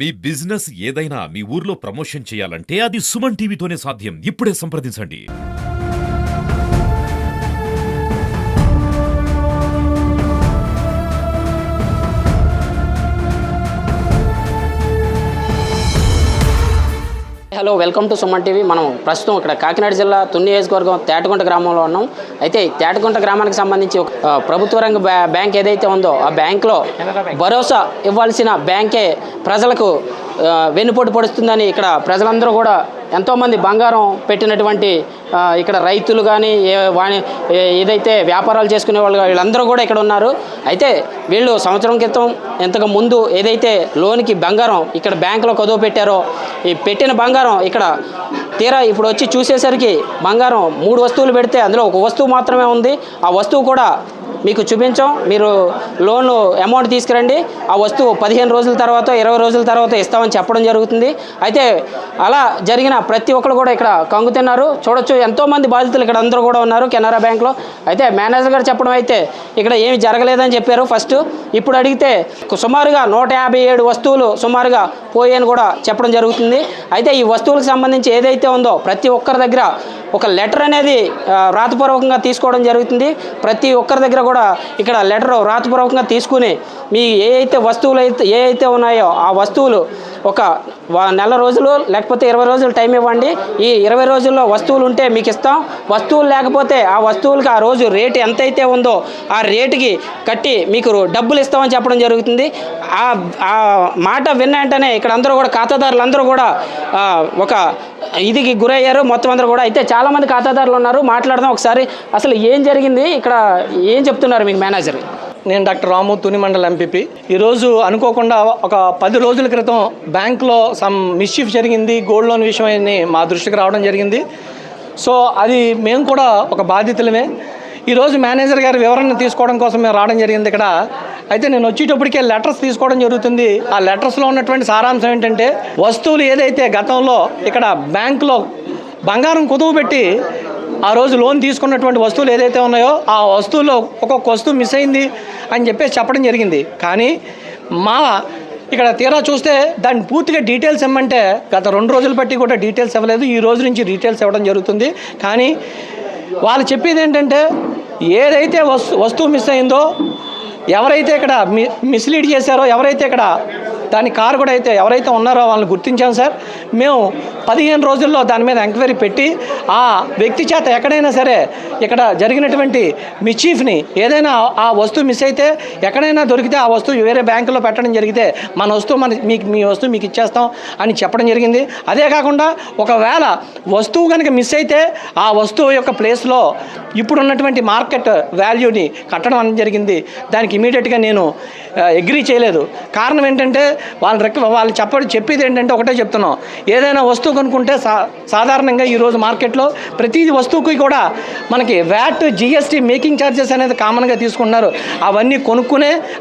మీ business ఏదైనా మీ ఊర్లో promotion చేయాలంటే అది సుమన్ టీవీతోనే సాధ్యం. ఇప్పుడే సంప్రదించండి. Hello, welcome to Suman TV. మనం ప్రస్తుతం ఇక్కడ కాకినాడ జిల్లా తుని నియోజకవర్గం తేటగుంట గ్రామంలో ఉన్నాం. అయితే తేటగుంట గ్రామానికి సంబంధించి ప్రభుత్వ రంగ బ్యాంక్ ఏదైతే ఉందో ఆ బ్యాంకులో భరోసా ఇవ్వాల్సిన బ్యాంకే ప్రజలకు వెన్నుపోటు పొడుస్తుందని ఇక్కడ ప్రజలందరూ కూడా ఎంతోమంది బంగారం పెట్టినటువంటి ఇక్కడ రైతులు కానీ ఏదైతే వ్యాపారాలు చేసుకునే వాళ్ళు వీళ్ళందరూ కూడా ఇక్కడ ఉన్నారు. అయితే వీళ్ళు సంవత్సరం క్రితం ఇంతకు ముందు ఏదైతే లోన్కి బంగారం ఇక్కడ బ్యాంకులో కుదువ పెట్టారో ఈ పెట్టిన బంగారం ఇక్కడ తీరా ఇప్పుడు వచ్చి చూసేసరికి బంగారం 3 వస్తువులు పెడితే అందులో ఒక వస్తువు మాత్రమే ఉంది. ఆ వస్తువు కూడా మీకు చూపించాం. మీరు లోన్ అమౌంట్ తీసుకురండి, ఆ వస్తువు 15 రోజుల తర్వాత 20 రోజుల తర్వాత ఇస్తామని చెప్పడం జరుగుతుంది. అయితే అలా జరిగిన ప్రతి ఒక్కరు కూడా ఇక్కడ కంగుతున్నారు. చూడొచ్చు, ఎంతోమంది బాధితులు ఇక్కడ అందరూ కూడా ఉన్నారు కెనరా బ్యాంక్లో. అయితే మేనేజర్ గారు చెప్పడం అయితే ఇక్కడ ఏమి జరగలేదని చెప్పారు ఫస్ట్. ఇప్పుడు అడిగితే సుమారుగా 157 వస్తువులు సుమారుగా పోయాయని కూడా చెప్పడం జరుగుతుంది. అయితే ఈ వస్తువులకు సంబంధించి ఏదైతే ఉందో ప్రతి ఒక్కరి దగ్గర ఒక లెటర్ అనేది రాతపూర్వకంగా తీసుకోవడం జరుగుతుంది. ప్రతి ఒక్కరి దగ్గర కూడా ఇక్కడ లెటర్ రాతపూర్వకంగా తీసుకుని మీ వస్తువులు ఏవైతే ఉన్నాయో ఆ వస్తువులు ఒక నెల రోజులు లేకపోతే 20 రోజులు టైం ఇవ్వండి. ఈ 20 రోజుల్లో వస్తువులు ఉంటే మీకు ఇస్తాం, వస్తువులు లేకపోతే ఆ వస్తువులకి ఆ రోజు రేటు ఎంతైతే ఉందో ఆ రేటుకి కట్టి మీకు డబ్బులు ఇస్తామని చెప్పడం జరుగుతుంది. ఆ మాట విన్న వెంటనే ఇక్కడ అందరూ కూడా ఖాతాదారులు అందరూ కూడా ఒక ఇదికి గురయ్యారు మొత్తం అందరూ కూడా. అయితే చాలామంది ఖాతాదారులు ఉన్నారు, మాట్లాడదాం ఒకసారి. అసలు ఏం జరిగింది ఇక్కడ, ఏం చెప్తున్నారు మీకు మేనేజర్? నేను డాక్టర్ రాము, తుని మండల ఎంపీపీ. ఈరోజు అనుకోకుండా ఒక 10 రోజుల క్రితం బ్యాంకులో సమ్ మిస్చీఫ్ జరిగింది, గోల్డ్ లోన్ విషయం మా దృష్టికి రావడం జరిగింది. సో అది మేము కూడా ఒక బాధితులమే. ఈరోజు మేనేజర్ గారి వివరణ తీసుకోవడం కోసం మేము రావడం జరిగింది ఇక్కడ. అయితే నేను వచ్చేటప్పటికే లెటర్స్ తీసుకోవడం జరుగుతుంది. ఆ లెటర్స్లో ఉన్నటువంటి సారాంశం ఏంటంటే, వస్తువులు ఏదైతే గతంలో ఇక్కడ బ్యాంకులో బంగారం కుదువు పెట్టి ఆ రోజు లోన్ తీసుకున్నటువంటి వస్తువులు ఏదైతే ఉన్నాయో ఆ వస్తువులో ఒక్కొక్క వస్తువు మిస్ అయింది అని చెప్పేసి చెప్పడం జరిగింది. కానీ ఇక్కడ తీరా చూస్తే దాన్ని పూర్తిగా డీటెయిల్స్ ఇవ్వమంటే గత 2 రోజులు బట్టి కూడా డీటెయిల్స్ ఇవ్వలేదు. ఈ రోజు నుంచి డీటెయిల్స్ ఇవ్వడం జరుగుతుంది. కానీ వాళ్ళు చెప్పేది ఏంటంటే, ఏదైతే వస్తువు మిస్ అయిందో, ఎవరైతే ఇక్కడ మిస్లీడ్ చేశారో, ఎవరైతే ఇక్కడ దాని కారు కూడా అయితే ఎవరైతే ఉన్నారో వాళ్ళని గుర్తించాం సార్. మేము 15 రోజుల్లో దాని మీద ఎంక్వైరీ పెట్టి ఆ వ్యక్తి చేత ఎక్కడైనా సరే ఇక్కడ జరిగినటువంటి మిస్చీఫ్ని ఏదైనా ఆ వస్తువు మిస్ అయితే ఎక్కడైనా దొరికితే ఆ వస్తువు వేరే బ్యాంకులో పెట్టడం జరిగితే మన వస్తువు మీ వస్తువు మీకు ఇచ్చేస్తాం అని చెప్పడం జరిగింది. అదే కాకుండా ఒకవేళ వస్తువు కనుక మిస్ అయితే ఆ వస్తువు యొక్క ప్లేస్లో ఇప్పుడున్నటువంటి మార్కెట్ వాల్యూని కట్టడం అనేది జరిగింది. దానికి ఇమీడియట్గా నేను అగ్రీ చేయలేదు. కారణం ఏంటంటే వాళ్ళు చెప్పేది ఏంటంటే ఒకటే చెప్తున్నాం, ఏదైనా వస్తువు కొనుక్కుంటే సాధారణంగా ఈరోజు మార్కెట్లో ప్రతి వస్తువుకి కూడా మనకి వ్యాట్, జిఎస్టీ, మేకింగ్ ఛార్జెస్ అనేది కామన్గా తీసుకుంటున్నారు.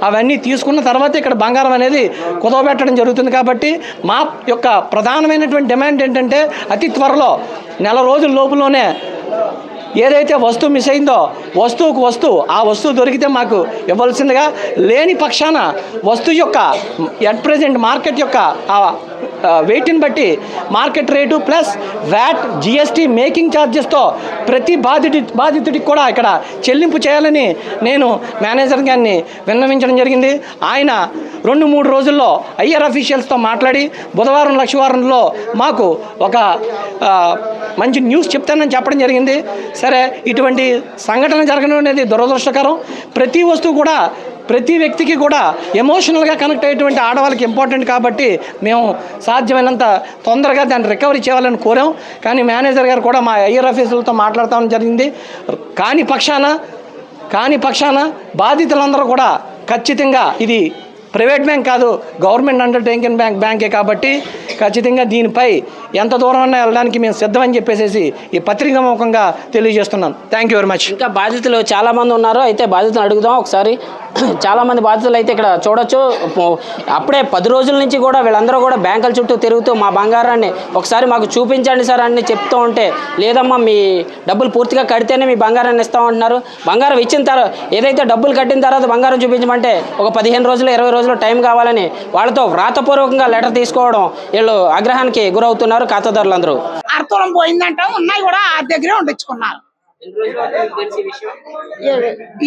అవన్నీ తీసుకున్న తర్వాత ఇక్కడ బంగారం అనేది కుదవబెట్టడం జరుగుతుంది. కాబట్టి మా యొక్క ప్రధానమైనటువంటి డిమాండ్ ఏంటంటే, అతి త్వరలో నెల రోజుల లోపులోనే ఏదైతే వస్తువు మిస్ అయిందో ఆ వస్తువు దొరికితే మాకు ఇవ్వాల్సిందిగా, లేని పక్షాన వస్తువు యొక్క ఎట్ ప్రజెంట్ మార్కెట్ యొక్క వెయిట్ని బట్టి market rate plus VAT, GST, making ఛార్జెస్తో ప్రతి బాధితుడికి కూడా ఇక్కడ చెల్లింపు చేయాలని నేను మేనేజర్ గారిని విన్నవించడం జరిగింది. ఆయన 2-3 రోజుల్లో ఐఆర్ అఫీషియల్స్తో మాట్లాడి బుధవారం లక్షవారంలో మాకు ఒక మంచి న్యూస్ చెప్తానని చెప్పడం జరిగింది. సరే, ఇటువంటి సంఘటన జరగడం అనేది దురదృష్టకరం. ప్రతి వస్తువు కూడా ప్రతి వ్యక్తికి కూడా ఎమోషనల్గా కనెక్ట్ అయ్యేటువంటి ఆడవాళ్ళకి ఇంపార్టెంట్. కాబట్టి మేము సాధ్యమైనంత తొందరగా దాన్ని రికవరీ చేయాలని కోరాం. కానీ మేనేజర్ గారు కూడా మా ఐఆర్ ఆఫీసులతో మాట్లాడతామని జరిగింది. కాని పక్షాన బాధితులందరూ కూడా ఖచ్చితంగా ఇది ప్రైవేట్ బ్యాంక్ కాదు, గవర్నమెంట్ అండర్టేకింగ్ బ్యాంకే కాబట్టి ఖచ్చితంగా దీనిపై ఎంత దూరం అన్నా వెళ్ళడానికి మేము సిద్ధమని చెప్పేసి ఈ పత్రికా ముఖంగా తెలియజేస్తున్నాను. Thank you very much. ఇంకా బాధితులు చాలామంది ఉన్నారు, అయితే బాధితులు అడుగుదాం ఒకసారి. చాలామంది బాధితులు అయితే ఇక్కడ చూడొచ్చు. అప్పుడే 10 రోజుల నుంచి కూడా వీళ్ళందరూ కూడా బ్యాంకుల చుట్టూ తిరుగుతూ మా బంగారాన్ని ఒకసారి మాకు చూపించండి సార్ అని చెప్తూ ఉంటే, లేదమ్మా మీ డబ్బులు పూర్తిగా కడితేనే మీ బంగారాన్ని ఇస్తామంటున్నారు. బంగారం ఇచ్చిన తర్వాత ఏదైతే డబ్బులు కట్టిన తర్వాత బంగారం చూపించమంటే ఒక 15 రోజులు 20 రోజులు టైం కావాలని వాళ్ళతో వ్రాతపూర్వకంగా లెటర్ తీసుకోవడం వీళ్ళు ఆగ్రహానికి గురవుతున్నారు ఖాతాదారులందరూ. అర్థం పోయిందంట, ఉన్నాయి కూడా ఆ దగ్గరే ఉండించుకున్నారు.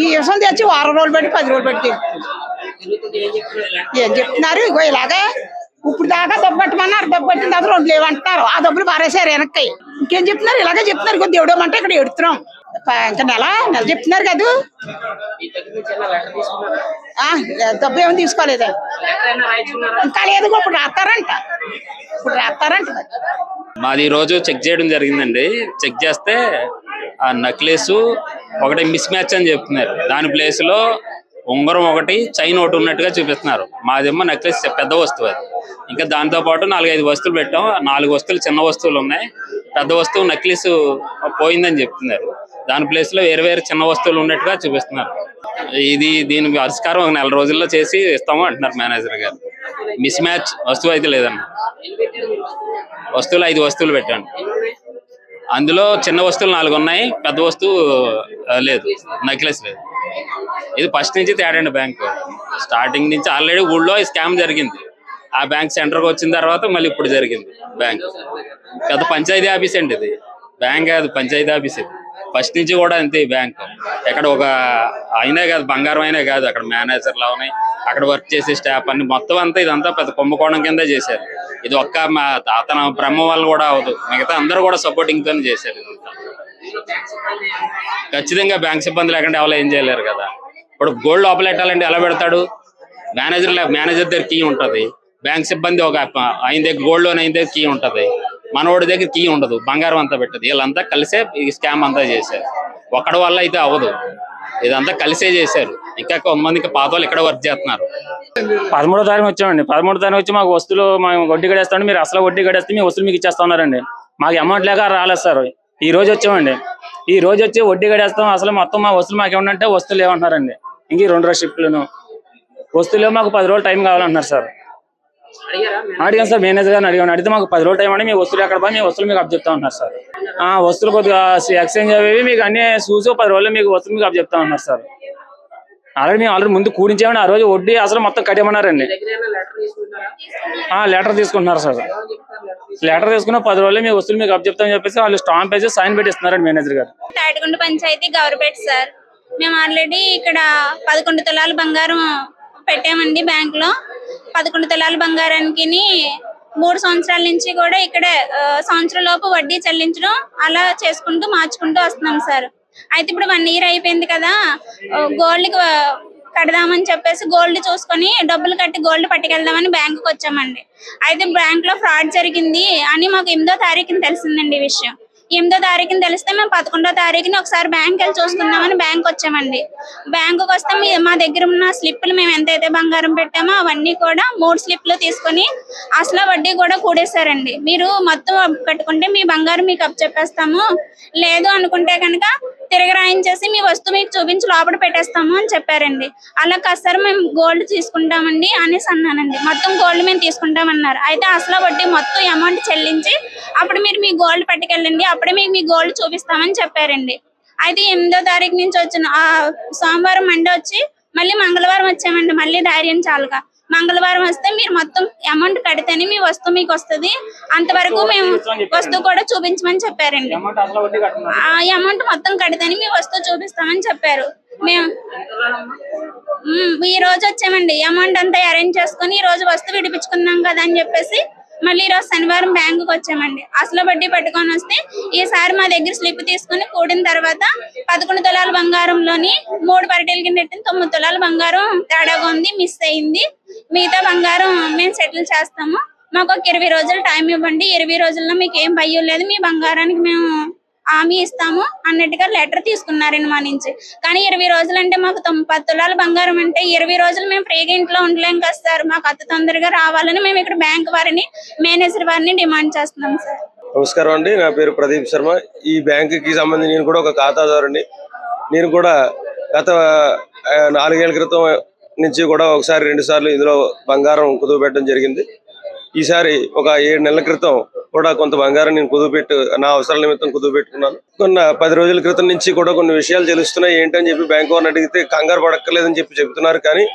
ఈ విషయం తెచ్చి 6 రోజులు పెట్టి 10 రోజులు పెట్టి ఏం చెప్తున్నారు? ఇగో ఇలాగే ఇప్పుడు దాకా డబ్బు కట్టమన్నారు, డబ్బు కట్టిన తర్వాత 2 లేవంటున్నారు. ఆ డబ్బులు పారేసారు వెనక్కి. ఇంకేం చెప్తున్నారు? ఇలాగే చెప్తున్నారు. ఇగో దేవుడు అంటే ఇక్కడ ఎడుతున్నాం. ఇంకా నెల చెప్తున్నారు కదా. డబ్బు ఏమి తీసుకోలేదా? ఇంకా లేదు. ఇప్పుడు రాస్తారంట. మాది ఈ రోజు చెక్ చేయడం జరిగిందండి. చెక్ చేస్తే ఆ నక్లెస్ ఒకటి మిస్ మ్యాచ్ అని చెప్తున్నారు. దాని ప్లేస్ లో ఉంగరం ఒకటి, చైన్ ఒకటి ఉన్నట్టుగా చూపిస్తున్నారు. మాదేమో నక్లెస్ పెద్ద వస్తువు అది. ఇంకా దాంతో పాటు 4-5 వస్తువులు పెట్టాం. 4 వస్తువులు చిన్న వస్తువులు ఉన్నాయి. పెద్ద వస్తువు నక్లెస్ పోయిందని చెప్తున్నారు. దాని ప్లేస్ లో వేరు చిన్న వస్తువులు ఉన్నట్టుగా చూపిస్తున్నారు. దీని పరిష్కారం ఒక 4 రోజుల్లో చేసి ఇస్తాము అంటున్నారు మేనేజర్ గారు. మిస్ మ్యాచ్ వస్తువు అయితే లేదన్న. వస్తువులు 5 వస్తువులు పెట్టాను. అందులో చిన్న వస్తువులు 4 ఉన్నాయి, పెద్ద వస్తువు లేదు, నక్లెస్ లేదు. ఇది ఫస్ట్ నుంచి తేడండి. బ్యాంకు స్టార్టింగ్ నుంచి ఆల్రెడీ ఊళ్ళో స్కామ్ జరిగింది. ఆ బ్యాంక్ సెంటర్కి వచ్చిన తర్వాత మళ్ళీ ఇప్పుడు జరిగింది. బ్యాంక్ పెద్ద పంచాయతీ ఆఫీస్ అండి ఇది. బ్యాంక్ కాదు, పంచాయతీ ఆఫీస్ ఇది. ఫస్ట్ నుంచి కూడా అంతే. బ్యాంక్ ఎక్కడ ఒక అయినా కాదు, బంగారం అయినా కాదు, అక్కడ మేనేజర్లు ఉన్నాయి, అక్కడ వర్క్ చేసే స్టాఫ్ అన్ని మొత్తం అంతా ఇదంతా పెద్ద కుంభకోణం కింద చేశారు. ఇది ఒక్క మా అతను బ్రహ్మ వాళ్ళు కూడా అవదు, మిగతా అందరూ కూడా సపోర్టింగ్ తోనే చేశారు. ఇదంతా ఖచ్చితంగా బ్యాంక్ సిబ్బంది లేకుండా ఎవరు ఏం చేయలేరు కదా. ఇప్పుడు గోల్డ్ లోపల పెట్టాలంటే ఎలా పెడతాడు? మేనేజర్ దగ్గర కీ ఉంటుంది, బ్యాంక్ సిబ్బంది ఒక ఆయన దగ్గర గోల్డ్ లోన్ అయిన దగ్గర కీ ఉంటుంది, మనోడి దగ్గర కీ ఉండదు, బంగారం అంతా పెట్టదు. వీళ్ళంతా కలిసే ఈ స్కామ్ అంతా చేశారు. ఒక్కడి వల్ల అయితే అవ్వదు, ఇదంతా కలిసే చేశారు. ఇంకా కొంతమందికి పాత వాళ్ళు ఇక్కడ వర్క్ చేస్తున్నారు. 13వ తారీఖు వచ్చామండి. 13వ తారీఖు వచ్చి మాకు వస్తువులు మేము వడ్డీ కడేస్తామండి, మీరు అసలు వడ్డీ కడేస్తే మీ వస్తువులు మీకు ఇచ్చేస్తా ఉన్నారండి. మాకు అమౌంట్ లేక రాలేదు సార్. ఈ రోజు వచ్చామండి. ఈ రోజు వచ్చి వడ్డీ కడేస్తాం, అసలు మొత్తం మా వస్తువులు మాకు ఏమంటే వస్తువులు ఏమంటున్నారండి. ఇంక 2 రోజు షిఫ్ట్లను వస్తువులు మాకు 10 రోజులు టైం కావాలంటున్నారు సార్. అడిగాను సార్, మేనేజర్ గారిని అడిగాను. అడిగితే మాకు 10 రోజులు టైం అంటే మీ వస్తువులు ఎక్కడ పోయి మీ వస్తువులు మీకు అప్పచెప్తా ఉన్నారు సార్. వస్తువులు కొద్దిగా ఎక్స్చేంజ్ అవి మీకు అన్ని చూసి 10 రోజులు మీకు వస్తువులు మీకు అప్పచెప్తా ఉన్నారు సార్. ఆల్రెడీ ముందు కూడించామండి. ఆ రోజు వడ్డీ అసలు మొత్తం కట్టేమన్నారండి. లెటర్ తీసుకుంటున్నారు సార్. లెటర్ తీసుకున్న 10 రోజులు మీ వస్తువులు మీకు అప్పచెప్తామని చెప్పేసి వాళ్ళు స్టాంప్ వేసి సైన్ పెట్టిస్తున్నారండి మేనేజర్ గారు. తాటిగుంట పంచాయతీ గౌరపేట సార్. మేము ఆల్రెడీ ఇక్కడ 11 తులాల బంగారం పెట్టామండి బ్యాంక్ లో. 11 తులాల బంగారానికి 3 సంవత్సరాల నుంచి కూడా ఇక్కడే సంవత్సరం లోపు వడ్డీ చెల్లించడం అలా చేసుకుంటూ మార్చుకుంటూ వస్తున్నాం సార్. అయితే ఇప్పుడు 1 ఇయర్ అయిపోయింది కదా, గోల్డ్ కడదామని చెప్పేసి గోల్డ్ చూసుకొని డబ్బులు కట్టి గోల్డ్ పట్టుకెళ్దామని బ్యాంకుకి వచ్చామండి. అయితే బ్యాంక్ లో ఫ్రాడ్ జరిగింది అని మాకు 8వ తారీఖున తెలిసిందండి ఈ విషయం. 8వ తారీఖున తెలిస్తే మేము 11వ తారీఖున ఒకసారి బ్యాంక్ వెళ్ళి చూసుకుందామని బ్యాంక్ వచ్చామండి. బ్యాంకుకి వస్తే మా దగ్గర ఉన్న స్లిప్పులు మేము ఎంతైతే బంగారం పెట్టామో అవన్నీ కూడా 3 స్లిప్లు తీసుకొని అసలు వడ్డీ కూడా కూడేశారండి. మీరు మొత్తం కట్టుకుంటే మీ బంగారం మీకు అప్పచెప్పేస్తాము, లేదు అనుకుంటే కనుక తిరగ రాయించేసి మీ వస్తువు మీకు చూపించి లోపల పెట్టేస్తాము అని చెప్పారండి. అలా కాదు సార్, మేము గోల్డ్ తీసుకుంటామండి అనేసి అన్నానండి. మొత్తం గోల్డ్ మేము తీసుకుంటామన్నారు. అయితే అసలు వడ్డీ మొత్తం అమౌంట్ చెల్లించి అప్పుడు మీరు మీ గోల్డ్ పట్టుకెళ్ళండి, అప్పుడే మీకు మీ గోల్డ్ చూపిస్తామని చెప్పారండి. అయితే 8వ తారీఖు నుంచి వచ్చిన సోమవారం మండే వచ్చి మళ్ళీ మంగళవారం వచ్చామండి. మళ్ళీ ధైర్యం చాలుగా మంగళవారం వస్తే మీరు మొత్తం అమౌంట్ కడితేనే మీ వస్తువు మీకు వస్తుంది, అంతవరకు మేము వస్తువు కూడా చూపించమని చెప్పారండి. ఆ అమౌంట్ మొత్తం కడితేనే మీ వస్తువు చూపిస్తామని చెప్పారు. మేము ఈ రోజు వచ్చామండి. అమౌంట్ అంతా అరేంజ్ చేసుకుని ఈ రోజు వస్తువు విడిపించుకున్నాం కదా అని చెప్పేసి మళ్ళీ ఈరోజు శనివారం బ్యాంకుకి వచ్చామండి. అసలు వడ్డీ పట్టుకొని వస్తే ఈసారి మా దగ్గర స్లిప్ తీసుకుని కూడిన తర్వాత 11 తులాల బంగారంలోని 3 పరటీల కింద 9 తులాల బంగారం తేడాగా ఉంది, మిస్ అయింది. మిగతా బంగారం మేము సెటిల్ చేస్తాము, మాకు ఒక 20 రోజులు టైం ఇవ్వండి, 20 రోజుల్లో మీకు ఏం భయం లేదు, మీ బంగారానికి మేము హామీ ఇస్తాము అన్నట్టుగా లెటర్ తీసుకున్నారండి మా నుంచి. కానీ 20 రోజులు అంటే మాకు 10 తులాల బంగారం అంటే 20 రోజులు మేము ఫ్రీగా ఇంట్లో ఉండలేం కదా సార్. మాకు అతి తొందరగా రావాలని మేము ఇక్కడ బ్యాంక్ వారిని, మేనేజర్ వారిని డిమాండ్ చేస్తున్నాం సార్. నమస్కారం అండి, నా పేరు ప్రదీప్ శర్మ. ఈ బ్యాంకుకి సంబంధించి నేను కూడా ఒక ఖాతాదారుని. నేను కూడా గత 4 ఏళ్ల క్రితం నుంచి కూడా ఒకసారి 2 సార్లు ఇందులో బంగారం కుదువు పెట్టడం జరిగింది. ఈసారి ఒక 7 నెలల క్రితం కూడా కొంత బంగారం నేను కుదువు నా అవసరాల నిమిత్తం కుదువు పెట్టుకున్నాను. 10 రోజుల క్రితం నుంచి కూడా కొన్ని విషయాలు తెలుస్తున్నాయి. ఏంటని చెప్పి బ్యాంకు వారిని అడిగితే కంగారు పడక్కర్లేదని చెప్తున్నారు. కానీ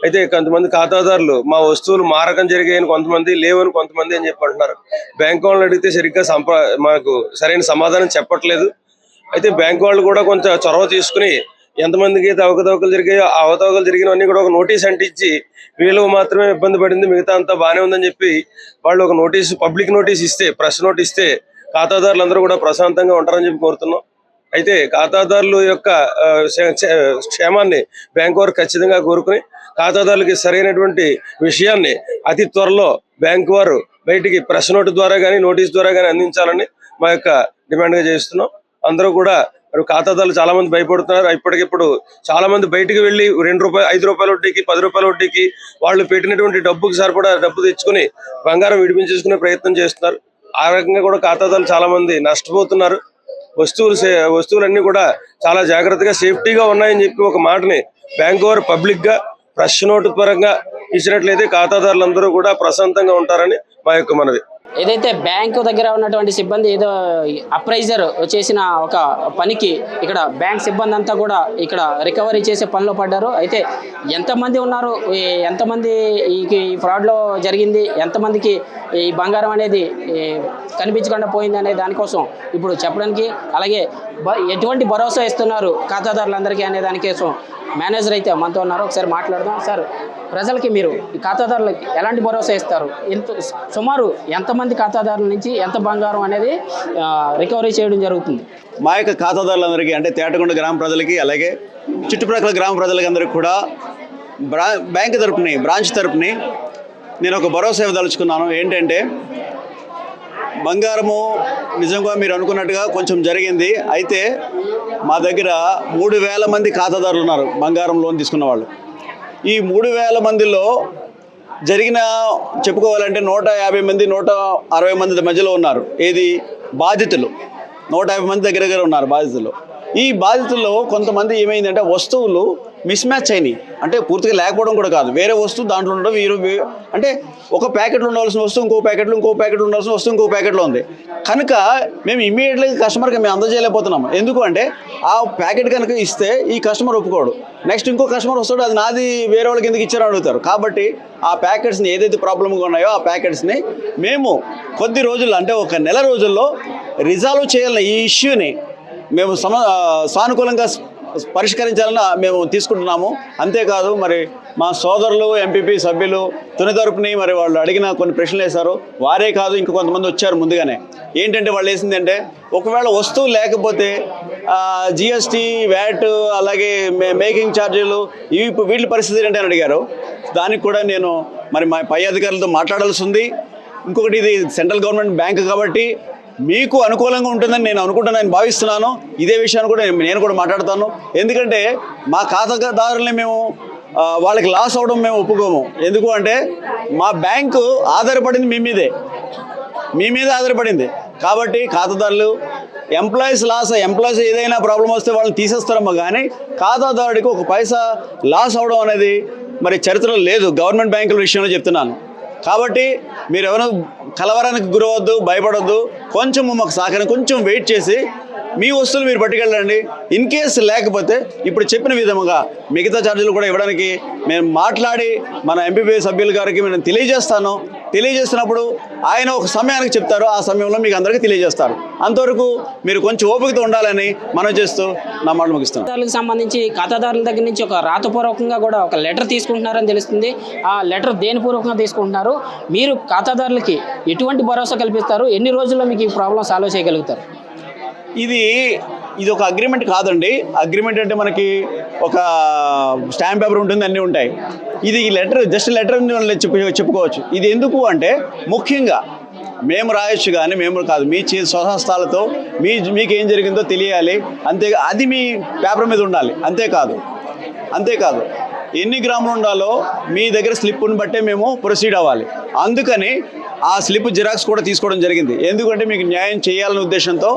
అయితే కొంతమంది ఖాతాదారులు మా వస్తువులు మారకం జరిగాయని కొంతమంది, లేవని కొంతమంది అని చెప్పి అంటున్నారు. బ్యాంకు వాళ్ళని అడిగితే సరిగ్గా మాకు సరైన సమాధానం చెప్పట్లేదు. అయితే బ్యాంకు వాళ్ళు కూడా కొంత చొరవ తీసుకుని ఎంతమందికి అయితే అవకతవకలు జరిగాయో ఆ అవకతవకలు జరిగినవన్నీ కూడా ఒక నోటీస్ అంటించి వీళ్ళు మాత్రమే ఇబ్బంది పడింది, మిగతా అంతా బాగానే ఉందని చెప్పి వాళ్ళు ఒక నోటీసు, పబ్లిక్ నోటీస్ ఇస్తే, ప్రెస్ నోటీస్ ఇస్తే ఖాతాదారులందరూ కూడా ప్రశాంతంగా ఉంటారని చెప్పి కోరుతున్నాం. అయితే ఖాతాదారుల యొక్క క్షేమాన్ని బ్యాంకు వారు ఖచ్చితంగా కోరుకుని ఖాతాదారులకి సరైనటువంటి విషయాన్ని అతి త్వరలో బ్యాంకు వారు బయటికి ప్రెస్ నోటు ద్వారా కానీ నోటీస్ ద్వారా కానీ అందించాలని మా యొక్క డిమాండ్గా చేస్తున్నాం. అందరూ కూడా మరి ఖాతాదారులు చాలా మంది భయపడుతున్నారు. ఇప్పటికిప్పుడు చాలా మంది బయటికి వెళ్ళి 2 రూపాయలు, 5 రూపాయల వడ్డీకి, 10 రూపాయల వడ్డీకి వాళ్ళు పెట్టినటువంటి డబ్బుకి సరిపడా డబ్బు తెచ్చుకుని బంగారం విడిపించుకునే ప్రయత్నం చేస్తున్నారు. ఆ రకంగా కూడా ఖాతాదారులు చాలా మంది నష్టపోతున్నారు. వస్తువులన్నీ కూడా చాలా జాగ్రత్తగా సేఫ్టీగా ఉన్నాయని చెప్పి ఒక మాటని బ్యాంకు వారు పబ్లిక్ గా ప్రెస్ నోటు పరంగా ఇచ్చినట్లయితే ఖాతాదారులందరూ కూడా ప్రశాంతంగా ఉంటారని మా యొక్క మనవి. ఏదైతే బ్యాంకు దగ్గర ఉన్నటువంటి సిబ్బంది ఏదో అప్రైజర్ చేసిన ఒక పనికి ఇక్కడ బ్యాంక్ సిబ్బంది అంతా కూడా ఇక్కడ రికవరీ చేసే పనిలో పడ్డారు. అయితే ఎంతమంది ఉన్నారు, ఎంతమంది ఈ ఫ్రాడ్లో జరిగింది, ఎంతమందికి ఈ బంగారం అనేది కనిపించకుండా పోయింది అనే దానికోసం ఇప్పుడు చెప్పడానికి, అలాగే ఎటువంటి భరోసా ఇస్తున్నారు ఖాతాదారులందరికీ అనే దానికోసం మేనేజర్ అయితే మనతో ఉన్నారు. ఒకసారి మాట్లాడదాం. సార్, ప్రజలకి మీరు ఈ ఖాతాదారులకి ఎలాంటి భరోసా ఇస్తారు? సుమారు ఎంతమంది ఖాతాదారుల నుంచి ఎంత బంగారం అనేది రికవరీ చేయడం జరుగుతుంది? మా యొక్క ఖాతాదారులందరికీ, అంటే తేటకొండ గ్రామ ప్రజలకి, అలాగే చుట్టుప్రక్కల గ్రామ ప్రజలకి అందరికీ కూడా బ్యాంక్ తరపుని, బ్రాంచ్ తరపుని నేను ఒక భరోసా ఇవ్వదలుచుకున్నాను. ఏంటంటే బంగారము నిజంగా మీరు అనుకున్నట్టుగా కొంచెం జరిగింది. అయితే మా దగ్గర 3,000 మంది ఖాతాదారులు ఉన్నారు బంగారం లోన్ తీసుకున్న వాళ్ళు. ఈ 3,000 మందిలో చెప్పుకోవాలంటే 150 మంది, 160 మంది మధ్యలో ఉన్నారు. ఏది బాధితులు 150 మంది దగ్గర ఉన్నారు బాధితులు. ఈ బాధితుల్లో కొంతమంది ఏమైందంటే వస్తువులు మిస్ మ్యాచ్ అయినాయి. అంటే పూర్తిగా లేకపోవడం కూడా కాదు, వేరే వస్తువు దాంట్లో ఉండడం. అంటే ఒక ప్యాకెట్లో ఉండవలసిన వస్తువు ఇంకో ప్యాకెట్లో, ఇంకో ప్యాకెట్లో ఉండాల్సిన వస్తువు ఇంకో ప్యాకెట్లో ఉంది. కనుక మేము ఇమ్మీడియట్గా కస్టమర్కి మేము అందజేయలేకపోతున్నాము. ఎందుకు అంటే ఆ ప్యాకెట్ కనుక ఇస్తే ఈ కస్టమర్ ఒప్పుకోడు. నెక్స్ట్ ఇంకో కస్టమర్ వస్తాడు, అది నాది వేరే వాళ్ళకి ఎందుకు ఇచ్చారని అడుగుతారు. కాబట్టి ఆ ప్యాకెట్స్ని ఏదైతే ప్రాబ్లమ్గా ఉన్నాయో ఆ ప్యాకెట్స్ని మేము కొద్ది రోజుల్లో, అంటే ఒక నెల రోజుల్లో రిజాల్వ్ చేయాలని, ఈ ఇష్యూని మేము సానుకూలంగా పరిష్కరించాలని మేము తీసుకుంటున్నాము. అంతేకాదు మరి మా సోదరులు ఎంపీపీ సభ్యులు తుని తరపుని మరి వాళ్ళు అడిగిన కొన్ని ప్రశ్నలు వేశారు. వారే కాదు, ఇంక కొంతమంది వచ్చారు ముందుగానే. ఏంటంటే వాళ్ళు వేసిందంటే ఒకవేళ వస్తువు లేకపోతే జిఎస్టీ, వ్యాట్, అలాగే మేకింగ్ ఛార్జీలు వీటి పరిస్థితి ఏంటని అడిగారు. దానికి కూడా నేను మరి మా పై అధికారులతో మాట్లాడాల్సి ఉంది. ఇంకొకటి, ఇది సెంట్రల్ గవర్నమెంట్ బ్యాంకు కాబట్టి మీకు అనుకూలంగా ఉంటుందని నేను అనుకుంటున్నాను, భావిస్తున్నాను. ఇదే విషయాన్ని కూడా నేను కూడా మాట్లాడతాను. ఎందుకంటే మా ఖాతాదారుల్ని మేము వాళ్ళకి లాస్ అవ్వడం మేము ఒప్పుకోము. ఎందుకు అంటే మా బ్యాంకు ఆధారపడింది మీ మీద ఆధారపడింది. కాబట్టి ఖాతాదారులు ఎంప్లాయీస్ ఏదైనా ప్రాబ్లం వస్తే వాళ్ళని తీసేస్తారమ్మా. కానీ ఖాతాదారుడికి ఒక పైసా లాస్ అవ్వడం అనేది మరి చరిత్రలో లేదు, గవర్నమెంట్ బ్యాంకుల విషయంలో చెప్తున్నాను. కాబట్టి మీరు ఎవరైనా కలవరానికి గురవద్దు, భయపడొద్దు. కొంచెం మాకు కొంచెం వెయిట్ చేసి మీ వస్తువులు మీరు పట్టుకెళ్ళండి. ఇన్ కేసు లేకపోతే ఇప్పుడు చెప్పిన విధముగా మిగతా ఛార్జీలు కూడా ఇవ్వడానికి మేము మాట్లాడి మన ఎంపీపీ సభ్యుల గారికి నేను తెలియజేస్తున్నప్పుడు ఆయన ఒక సమయానికి చెప్తారు. ఆ సమయంలో మీకు అందరికీ తెలియజేస్తారు. అంతవరకు మీరు కొంచెం ఓపికతో ఉండాలని మనం చేస్తూ నా మాట ముగిస్తాను. ఖాతాదారులకు సంబంధించి ఖాతాదారుల దగ్గర నుంచి ఒక రాతపూర్వకంగా కూడా ఒక లెటర్ తీసుకుంటున్నారని తెలుస్తుంది. ఆ లెటర్ దేని పూర్వకంగా తీసుకుంటున్నారు? మీరు ఖాతాదారులకి ఎటువంటి భరోసా కల్పిస్తారు? ఎన్ని రోజుల్లో మీకు ఈ ప్రాబ్లం సాల్వ్ చేయగలుగుతారు? ఇది ఒక అగ్రిమెంట్ కాదండి. అగ్రిమెంట్ అంటే మనకి ఒక స్టాంప్ పేపర్ ఉంటుంది, అన్నీ ఉంటాయి. ఇది జస్ట్ లెటర్ చెప్పుకోవచ్చు. ఇది ఎందుకు అంటే ముఖ్యంగా మేము రాయొచ్చు కానీ మేము కాదు, మీ స్వహస్తాలతో మీకు ఏం జరిగిందో తెలియాలి. అది మీ పేపర్ మీద ఉండాలి. అంతేకాదు ఎన్ని గ్రాములు ఉండాలో మీ దగ్గర స్లిప్ను బట్టే మేము ప్రొసీడ్ అవ్వాలి. అందుకని ఆ స్లిప్ జిరాక్స్ కూడా తీసుకోవడం జరిగింది. ఎందుకంటే మీకు న్యాయం చేయాలనే ఉద్దేశంతో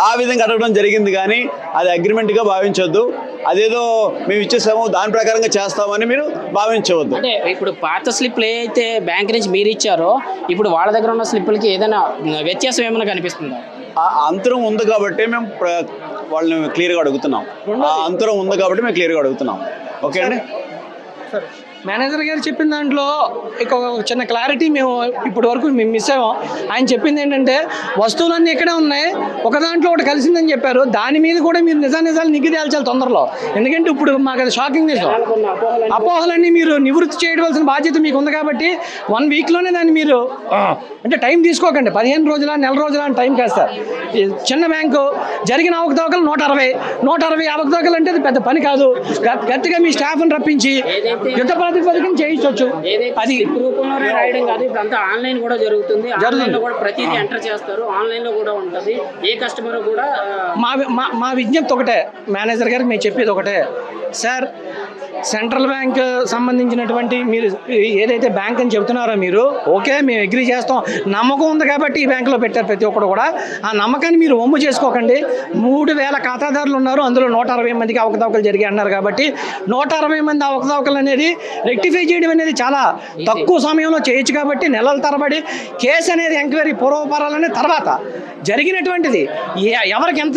ఆ విధంగా అడగడం జరిగింది. కానీ అది అగ్రిమెంట్గా భావించవద్దు. అదేదో మేము ఇచ్చేసాము దాని ప్రకారంగా చేస్తామని మీరు భావించవద్దు. అంటే ఇప్పుడు పాత స్లిప్లు ఏదైతే బ్యాంక్ నుంచి మీరు ఇచ్చారో ఇప్పుడు వాళ్ళ దగ్గర ఉన్న స్లిప్పులకి ఏదైనా వ్యత్యాసం ఏమైనా కనిపిస్తుందా? ఆ అంతరం ఉంది కాబట్టి మేము వాళ్ళని క్లియర్గా అడుగుతున్నాం. ఆ అంతరం ఉంది కాబట్టి మేము క్లియర్గా అడుగుతున్నాం. ఓకే అండి. మేనేజర్ గారు చెప్పిన దాంట్లో ఒక చిన్న క్లారిటీ మేము ఇప్పటి వరకు మేము మిస్ అయ్యాం. ఆయన చెప్పింది ఏంటంటే వస్తువులన్నీ ఇక్కడే ఉన్నాయి, ఒక దాంట్లో ఒకటి కలిసిందని చెప్పారు. దాని మీద కూడా మీరు నిజాలు నిగ్గు తేల్చాలి తొందరలో. ఎందుకంటే ఇప్పుడు మాకు అది షాకింగ్ నిజం. అపోహలన్నీ మీరు నివృత్తి చేయవలసిన బాధ్యత మీకు ఉంది కాబట్టి 1 వీక్లోనే దాన్ని మీరు అంటే టైం తీసుకోకండి. 15 రోజుల నెల రోజుల అని టైం కాదు సార్. చిన్న బ్యాంకు జరిగిన అవకతవకలు 160 అవకతవకలు అంటే అది పెద్ద పని కాదు. గట్టిగా మీ స్టాఫ్ని రప్పించి యుద్ధ ప్రాతిపదికన చేయించవచ్చు. అది రూపంలోనే రాయడం కాదు, ఇప్పుడంతా ఆన్లైన్ కూడా జరుగుతుంది. ఆన్లైన్ లో కూడా ప్రతిదీ ఎంటర్ చేస్తారు, ఆన్లైన్ లో కూడా ఉంటుంది. ఏ కస్టమర్ కూడా మా విజ్ఞప్తి ఒకటే, మేనేజర్ గారికి మేము చెప్పేది ఒకటే సార్. సెంట్రల్ బ్యాంక్ సంబంధించినటువంటి మీరు ఏదైతే బ్యాంక్ అని చెబుతున్నారో మీరు ఓకే మేము అగ్రీ చేస్తాం, నమ్మకం ఉంది కాబట్టి ఈ బ్యాంకులో పెట్టారు ప్రతి ఒక్కరు కూడా. ఆ నమ్మకాన్ని మీరు వమ్ము చేసుకోకండి. 3000 ఖాతాదారులు ఉన్నారు, అందులో 160 మందికి అవకతవకలు జరిగాయి అన్నారు కాబట్టి 160 మంది అవకతవకలు అనేది రెక్టిఫై చేయడం అనేది చాలా తక్కువ సమయంలో చేయొచ్చు. కాబట్టి నెలల తరబడి కేసు అనేది ఎంక్వైరీ పూర్వపరాలనే తర్వాత జరిగినటువంటిది ఎవరికి ఎంత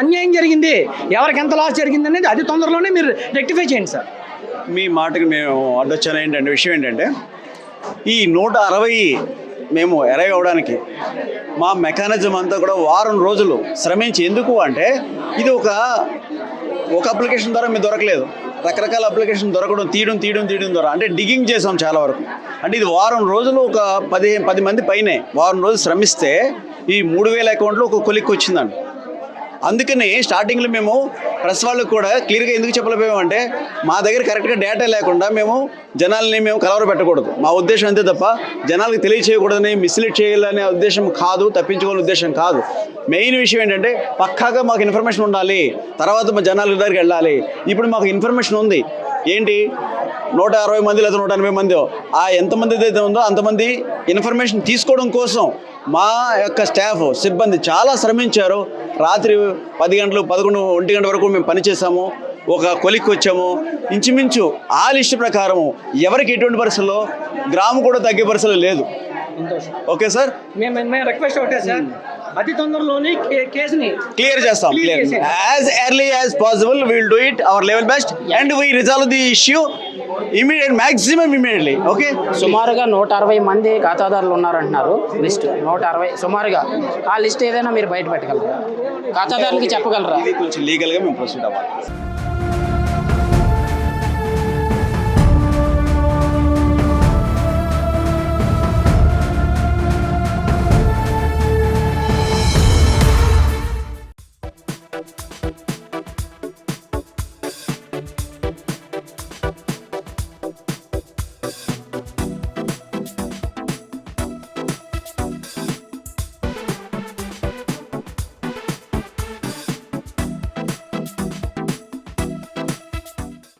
అన్యాయం జరిగింది, ఎవరికి ఎంత లాస్ జరిగింది అనేది అది తొందరలోనే మీరు రెక్టిఫై చేయండి సార్. మీ మాటకి మేము అడ్డొచ్చాను. ఏంటంటే విషయం ఏంటంటే ఈ 160 మేము అరైవ్ అవ్వడానికి మా మెకానిజం అంతా కూడా వారం రోజులు శ్రమించి, ఎందుకు అంటే ఇది ఒక అప్లికేషన్ ద్వారా మీకు దొరకలేదు, రకరకాల అప్లికేషన్ దొరకడం తీయడం ద్వారా అంటే డిగింగ్ చేసాం చాలా వరకు. అంటే ఇది వారం రోజులు ఒక 10 మంది పైనే వారం రోజులు శ్రమిస్తే ఈ 3000 అకౌంట్లో ఒక కొలిక్కి వచ్చిందండి. అందుకని స్టార్టింగ్లో మేము ప్రెస్ వాళ్ళకు కూడా క్లియర్గా ఎందుకు చెప్పలేకపోయామంటే మా దగ్గర కరెక్ట్గా డేటా లేకుండా మేము జనాల్ని కలవర పెట్టకూడదు. మా ఉద్దేశం అంతే తప్ప జనాలకు తెలియచేయకూడదని, మిస్లీడ్ చేయాలనే ఉద్దేశం కాదు, తప్పించుకోవాలనే ఉద్దేశం కాదు. మెయిన్ విషయం ఏంటంటే పక్కాగా మాకు ఇన్ఫర్మేషన్ ఉండాలి, తర్వాత మా జనాల దగ్గరికి వెళ్ళాలి. ఇప్పుడు మాకు ఇన్ఫర్మేషన్ ఉంది. ఏంటి 160 మంది లేదా 180 మంది ఆ ఎంతమంది అయితే ఉందో అంతమంది ఇన్ఫర్మేషన్ తీసుకోవడం కోసం మా యొక్క స్టాఫ్ సిబ్బంది చాలా శ్రమించారు. రాత్రి 10 గంటలు 11, 1 గంట వరకు మేము పనిచేసాము. ఒక కొలిక్కి వచ్చాము. ఇంచుమించు ఆ లిస్ట్ ప్రకారం ఎవరికి ఎటువంటి పరిస్థితుల్లో గ్రామం కూడా తగ్గే పరిస్థితులు లేదు. ఓకే సార్, మేము రిక్వెస్ట్ ఒకటే సార్, అతి తొందరలోనే కేసుని క్లియర్ చేస్తాం. As early as possible we will do it our level best and we resolve the issue maximum immediately. Okay, సుమారుగా 160 మంది ఖాతాదారులు ఉన్నారంటున్నారు. లిస్ట్ 160 సుమారుగా. ఆ లిస్ట్ ఏదైనా మీరు బయట పెట్టగలరా? ఖాతాదారులకి చెప్పగలరా? ఇది కొంచెం లీగల్గా మేము ప్రొసీడ్ అవ్వాలి.